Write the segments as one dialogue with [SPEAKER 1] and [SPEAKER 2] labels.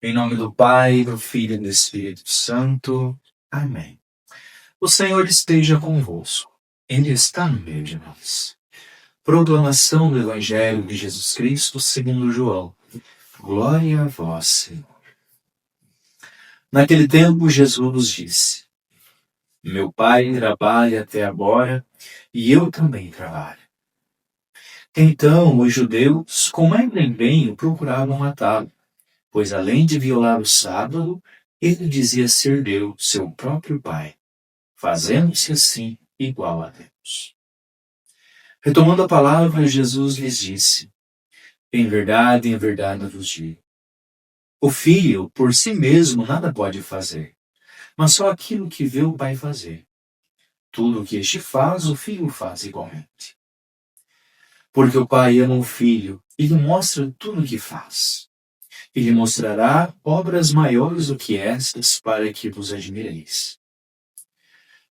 [SPEAKER 1] Em nome do Pai, do Filho e do Espírito Santo. Amém. O Senhor esteja convosco. Ele está no meio de nós. Proclamação do Evangelho de Jesus Cristo segundo João. Glória a vós, Senhor. Naquele tempo, Jesus disse: Meu Pai trabalha até agora, e eu também trabalho. Então os judeus, com mais empenho, procuravam matá-lo, pois além de violar o sábado, ele dizia ser Deus, seu próprio Pai, fazendo-se assim igual a Deus. Retomando a palavra, Jesus lhes disse: em verdade vos digo, o Filho por si mesmo nada pode fazer, mas só aquilo que vê o Pai fazer. Tudo o que este faz, o Filho faz igualmente. Porque o Pai ama o Filho e lhe mostra tudo o que faz. E lhe mostrará obras maiores do que estas, para que vos admireis.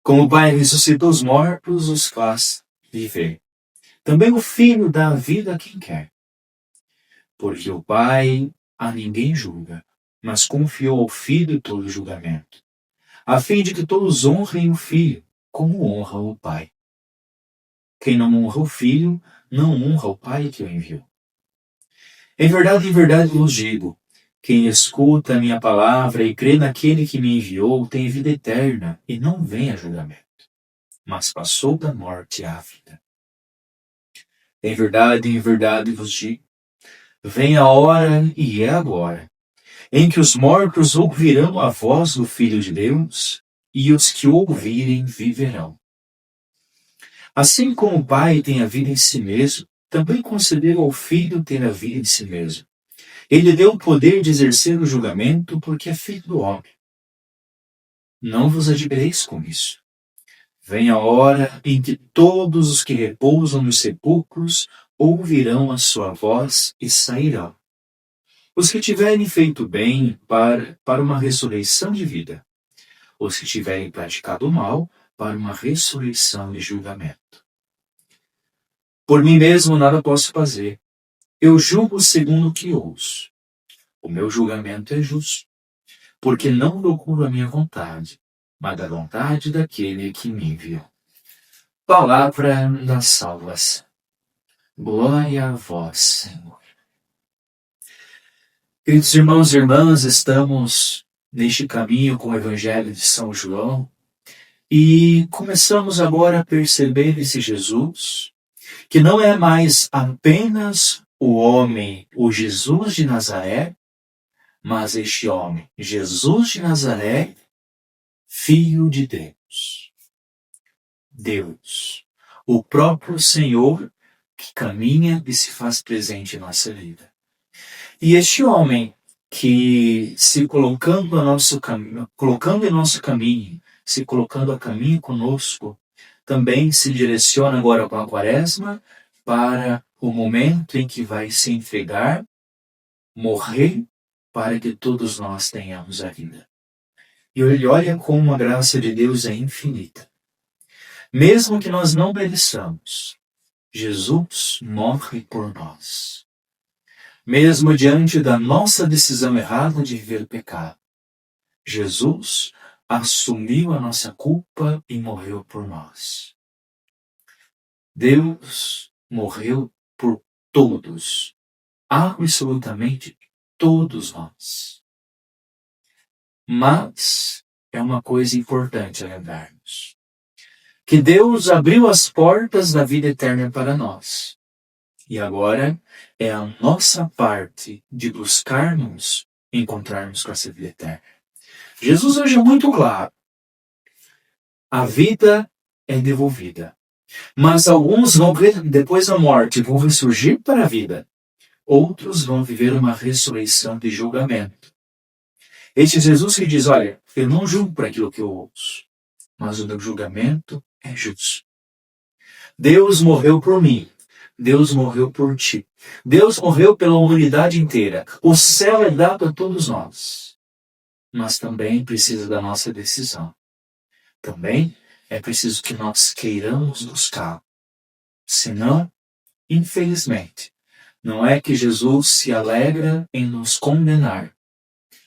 [SPEAKER 1] Como o Pai ressuscitou os mortos, os faz viver. Também o Filho dá a vida a quem quer. Porque o Pai a ninguém julga, mas confiou ao Filho todo o julgamento, a fim de que todos honrem o Filho, como honram o Pai. Quem não honra o Filho, não honra o Pai que o enviou. Em verdade vos digo, quem escuta a minha palavra e crê naquele que me enviou tem vida eterna e não vem a julgamento, mas passou da morte à vida. Em verdade vos digo, vem a hora, e é agora, em que os mortos ouvirão a voz do Filho de Deus, e os que ouvirem viverão. Assim como o Pai tem a vida em si mesmo, também concedeu ao Filho ter a vida em si mesmo. Ele deu o poder de exercer o julgamento porque é filho do homem. Não vos admireis com isso. Vem a hora em que todos os que repousam nos sepulcros ouvirão a sua voz e sairão. Os que tiverem feito bem para uma ressurreição de vida. Os que tiverem praticado o mal para uma ressurreição de julgamento. Por mim mesmo nada posso fazer. Eu julgo segundo o que ouço. O meu julgamento é justo, porque não procuro a minha vontade, mas a vontade daquele que me enviou. Palavra da salvação. Glória a vós, Senhor. Queridos irmãos e irmãs, estamos neste caminho com o Evangelho de São João e começamos agora a perceber esse Jesus, que não é mais apenas o homem, o Jesus de Nazaré, mas este homem, Jesus de Nazaré, Filho de Deus. Deus, o próprio Senhor que caminha e se faz presente em nossa vida. E este homem que se colocando em nosso caminho, se colocando a caminho conosco, também se direciona agora com a Quaresma para o momento em que vai se entregar, morrer, para que todos nós tenhamos a vida. E olha como a graça de Deus é infinita. Mesmo que nós não mereçamos, Jesus morre por nós. Mesmo diante da nossa decisão errada de viver o pecado, Jesus assumiu a nossa culpa e morreu por nós. Deus morreu por todos, absolutamente todos nós. Mas é uma coisa importante lembrarmos, que Deus abriu as portas da vida eterna para nós. E agora é a nossa parte de buscarmos encontrarmos com essa vida eterna. Jesus hoje é muito claro. A vida é devolvida. Mas alguns vão, depois da morte, vão ressurgir para a vida. Outros vão viver uma ressurreição de julgamento. Este Jesus que diz, olha, eu não julgo por aquilo que eu ouço, mas o meu julgamento é justo. Deus morreu por mim. Deus morreu por ti. Deus morreu pela humanidade inteira. O céu é dado a todos nós. Mas também precisa da nossa decisão. Também é preciso que nós queiramos buscá-lo. Senão, infelizmente, não é que Jesus se alegra em nos condenar,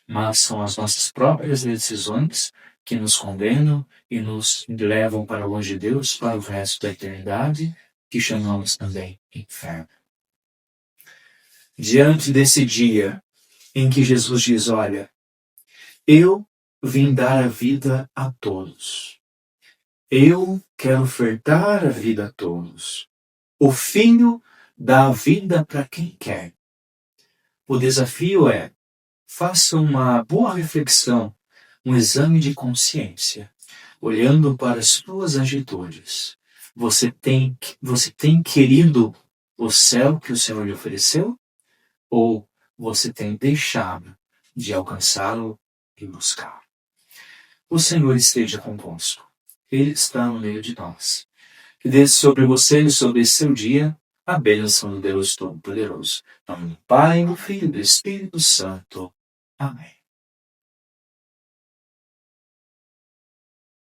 [SPEAKER 1] mas são as nossas próprias decisões que nos condenam e nos levam para longe de Deus para o resto da eternidade, que chamamos também inferno. Diante desse dia em que Jesus diz: olha, eu vim dar a vida a todos. Eu quero ofertar a vida a todos. O Filho dá a vida para quem quer. O desafio é: faça uma boa reflexão, um exame de consciência, olhando para as suas atitudes. Você tem querido o céu que o Senhor lhe ofereceu? Ou você tem deixado de alcançá-lo e buscar? O Senhor esteja convosco. Ele está no meio de nós. Que desça sobre você e sobre esse seu dia a bênção do Deus Todo-Poderoso. Em nome do Pai, do Filho e do Espírito Santo. Amém.